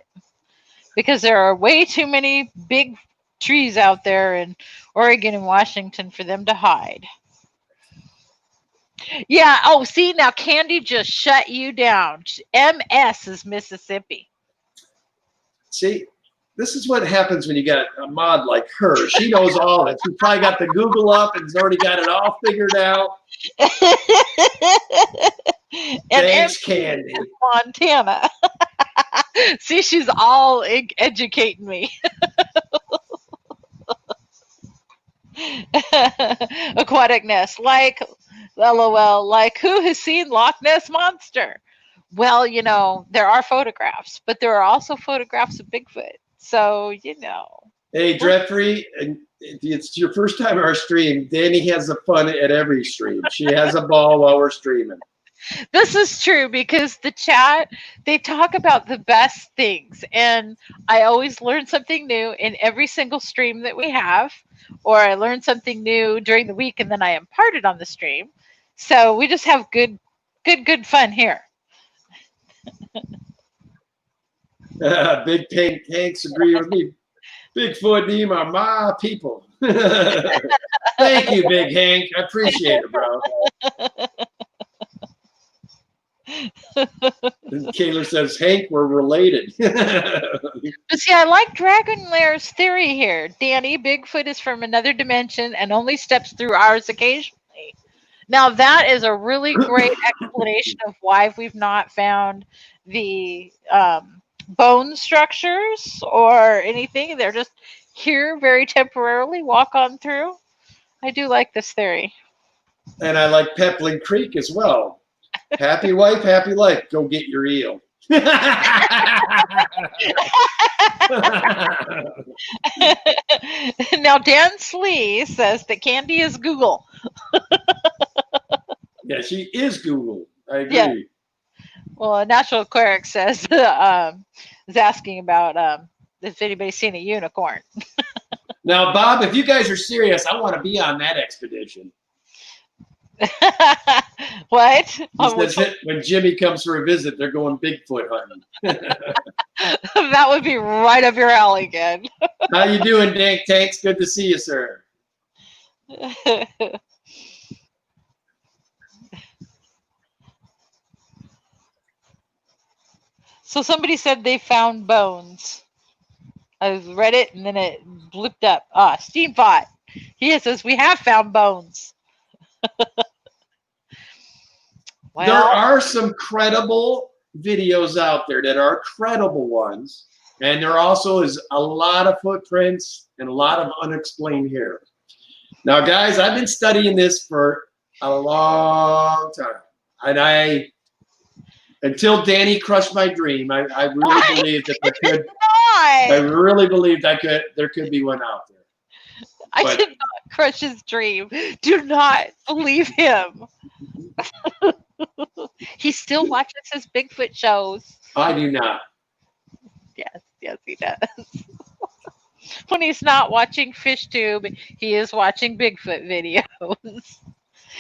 because there are way too many big trees out there in Oregon and Washington for them to hide. Yeah. Oh, see, now Candy just shut you down. MS is Mississippi. See, this is what happens when you got a mod like her. She knows all it. She probably got the Google up and has already got it all figured out. And Thanks, Candy. Montana. See, she's all educating me. Aquaticness, like, LOL, like, who has seen Loch Ness Monster? Well, there are photographs, but there are also photographs of Bigfoot. So, Hey, Jeffrey, and it's your first time on our stream. Danny has the fun at every stream. She has a ball while we're streaming. This is true because the chat, they talk about the best things. And I always learn something new in every single stream that we have, or I learn something new during the week and then I impart it on the stream. So we just have good fun here. Big Tanks agree with me. Bigfoot and him are my people. Thank you, Big Hank. I appreciate it, bro. And Kayla says, Hank, we're related. But see, I like Dragon Lair's theory here. Danny, Bigfoot is from another dimension and only steps through ours occasionally. Now, that is a really great explanation of why we've not found the bone structures or anything. They're just here very temporarily, walk on through. I do like this theory. And I like Peplin Creek as well. Happy wife, happy life. Go get your eel. Now, Dan Slee says that Candy is Google. Yeah, she is Google. I agree. Yeah. Well, Natural Cleric says is asking about if anybody's seen a unicorn. Now, Bob, if you guys are serious, I want to be on that expedition. What? He says when Jimmy comes for a visit, they're going Bigfoot hunting. That would be right up your alley, again. How you doing, Dank Tanks? Good to see you, sir. So somebody said they found bones. I read it and then it blipped up. Steampot. He says we have found bones. Well, there are some credible videos out there that are credible ones, and there also is a lot of footprints and a lot of unexplained hair. Now, guys, I've been studying this for a long time, and until Danny crushed my dream, I really believed that there could. I really believed there could be one out there. I did not crush his dream. Do not believe him. He still watches his Bigfoot shows. I do not. Yes, he does. When he's not watching FishTube, he is watching Bigfoot videos.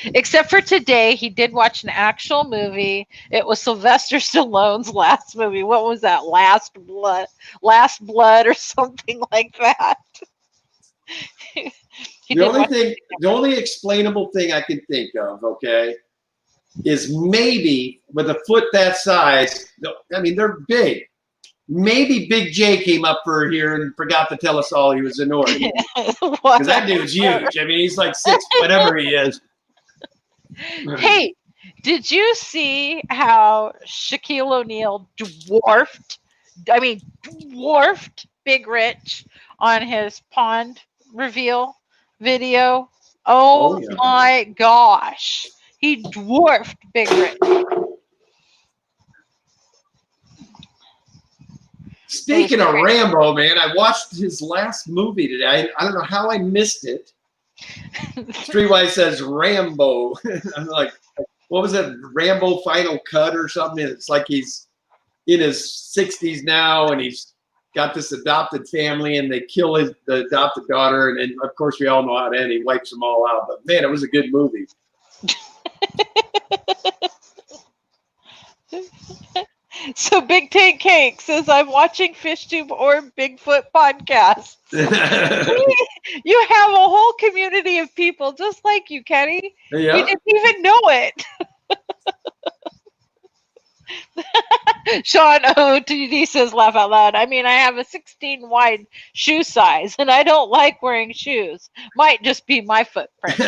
Except for today, he did watch an actual movie. It was Sylvester Stallone's last movie. What was that? Last Blood or something like that. The only explainable thing I can think of, okay, is maybe with a foot that size, I mean, they're big. Maybe Big J came up for here and forgot to tell us all he was in order. Because that dude's huge. I mean, he's like 6, whatever he is. Hey, did you see how Shaquille O'Neal dwarfed Big Rich on his pond reveal video? Oh yeah. My gosh. He dwarfed Big Rich. Speaking of Rambo, man, I watched his last movie today. I don't know how I missed it. Streetwise says Rambo. I'm like, what was it? Rambo Final Cut or something? It's like he's in his 60s now and he's got this adopted family and they kill the adopted daughter. And then, of course, we all know how to end. He wipes them all out. But, man, it was a good movie. So Big Tank Cake says, I'm watching FishTube or Bigfoot podcasts. You have a whole community of people just like you, Kenny. Yeah. You didn't even know it. Sean OTD says, laugh out loud. I mean, I have a 16 wide shoe size and I don't like wearing shoes. Might just be my footprint.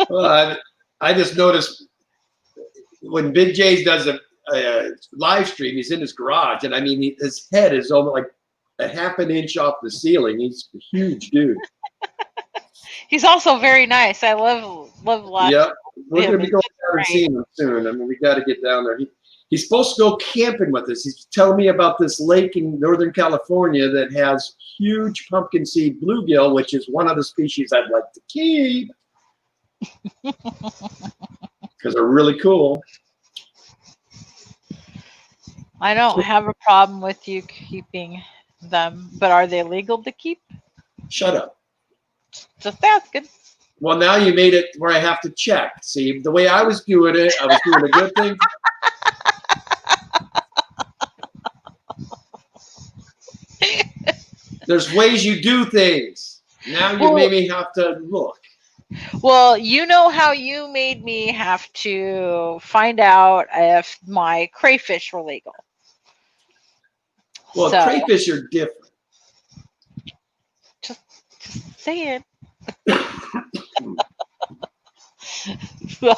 Well, I just noticed when Big J's does a live stream, he's in his garage, and I mean, his head is almost like a half an inch off the ceiling. He's a huge dude. He's also very nice. I love watching. Yep. We're him. going to be going It's down and great. seeing him soon. I mean, we got to get down there. He's supposed to go camping with us. He's telling me about this lake in Northern California that has huge pumpkin seed bluegill, which is one of the species I'd like to keep because they're really cool. I don't have a problem with you keeping them, but are they legal to keep? Shut up. Just asking. Well, now you made it where I have to check. See, the way I was doing it, I was doing a good thing. There's ways you do things. Now you made me have to look. Well, you know how you made me have to find out if my crayfish were legal. Well, So, crayfish are different. just saying. So,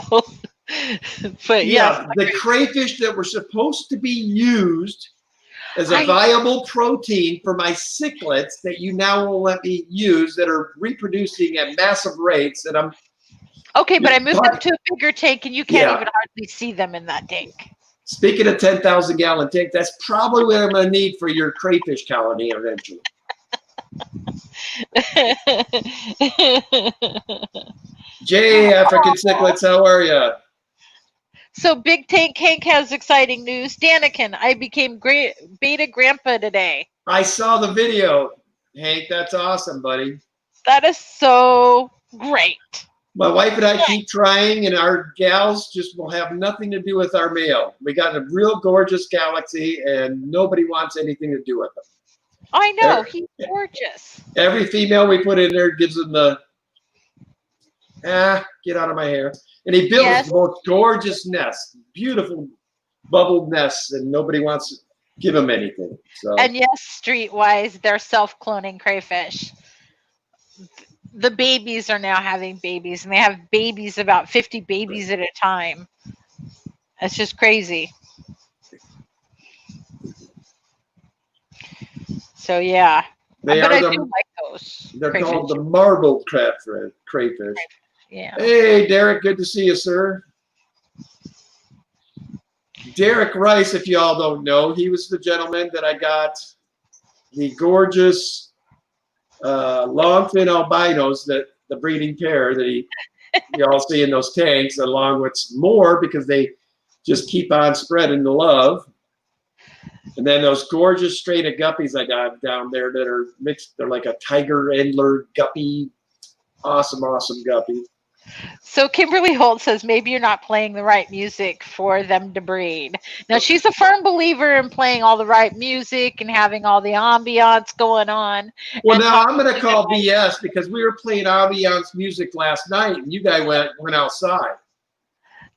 but Yeah, yes, the crayfish that were supposed to be used as a I- viable protein for my cichlids that you now will let me use that are reproducing at massive rates that I'm okay, but I moved them to a bigger tank, and you can't Yeah. even hardly see them in that tank. speaking of 10,000 gallon tank, that's probably what I'm going to need for your crayfish colony eventually. Jay, African cichlids, how are you? So Big Tank Hank has exciting news. Daniken, I became great beta grandpa today. I saw the video. Hank, that's awesome, buddy. That is so great. My wife and I keep trying, and our gals just will have nothing to do with our male. We got a real gorgeous galaxy, and nobody wants anything to do with them. I know, he's gorgeous. Every female we put in there gives them the, get out of my hair. And he builds Yes. the most gorgeous nests, beautiful bubbled nests, and nobody wants to give him anything. So And yes, Streetwise, they're self-cloning crayfish. The babies are now having babies, and they have babies, about 50 babies at a time. It's just crazy. So yeah, they but are I do the, like those. they're crayfish. called the marbled crayfish. Yeah. Hey, Derek, good to see you, sir. Derek Rice, if you all don't know, he was the gentleman that I got the gorgeous longfin albinos, that the breeding pair that you all see in those tanks, along with more because they just keep on spreading the love. And then those gorgeous strain of guppies I got down there that are mixed. They're like a tiger endler guppy. Awesome, awesome guppy. So Kimberly Holt says maybe you're not playing the right music for them to breed. Now she's a firm believer in playing all the right music and having all the ambiance going on. Well, And now I'm talking going to to call them. BS because we were playing ambiance music last night, and you guys went outside.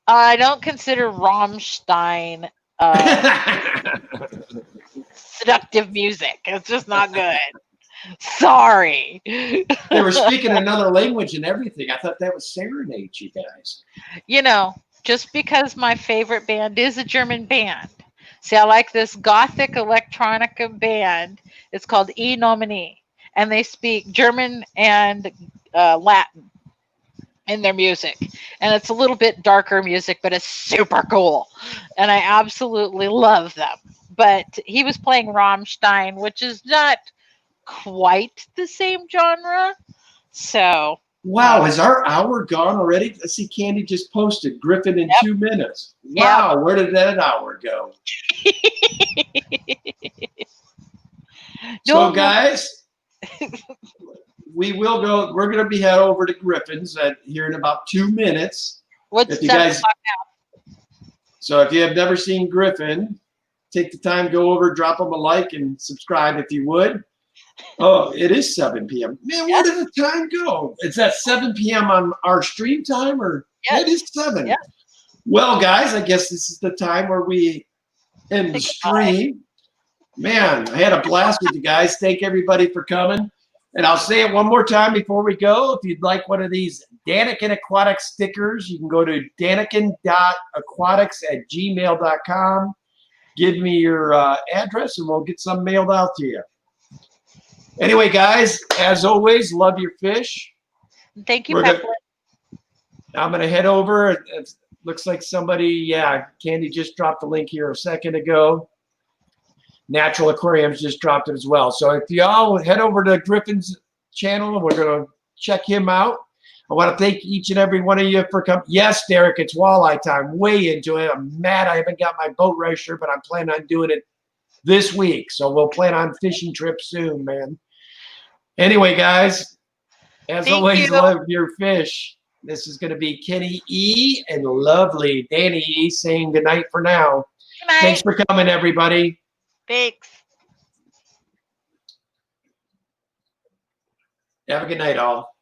I don't consider Rammstein seductive music. It's just not good. Sorry. They were speaking another language and everything. I thought that was serenade, you guys. You know, just because my favorite band is a German band. See, I like this gothic electronica band. It's called E Nomine, and they speak German and Latin in their music. And it's a little bit darker music, but it's super cool. And I absolutely love them. But he was playing Rammstein, which is not quite the same genre. So Wow, is our hour gone already? Let's see, Candy just posted Griffin in 2 minutes. Yep. Wow, where did that hour go? So, guys, we will go. We're going to be head over to Griffin's here in about 2 minutes. What's If you 7 guys- o'clock So if you have never seen Griffin, take the time, go over, drop them a like, and subscribe if you would. Oh, it is 7 p.m. Man, where did the time go? Is that 7 p.m. on our stream time, or Yes. it is 7? Yes. Well, guys, I guess this is the time where we end the Say goodbye. stream. Man, I had a blast with you guys. Thank everybody for coming. And I'll say it one more time before we go. If you'd like one of these Daniken Aquatics stickers, you can go to daniken.aquatics@gmail.com. Give me your address and we'll get some mailed out to you. Anyway, guys, as always, love your fish. Thank you, We're Pepper. I'm going to head over. It looks like somebody, yeah, Candy just dropped the link here a second ago. Natural Aquariums just dropped it as well. So if y'all head over to Griffin's channel, we're going to check him out. I want to thank each and every one of you for coming. Yes, Derek, it's walleye time. Way into it. I'm mad I haven't got my boat racer, but I'm planning on doing it this week. So we'll plan on fishing trips soon, man. Anyway, guys, as Thank always, you. love your fish. This is going to be Kenny E. and lovely Danny E. saying goodnight for now. Good night. Thanks for coming, everybody. Thanks. Have a good night, all.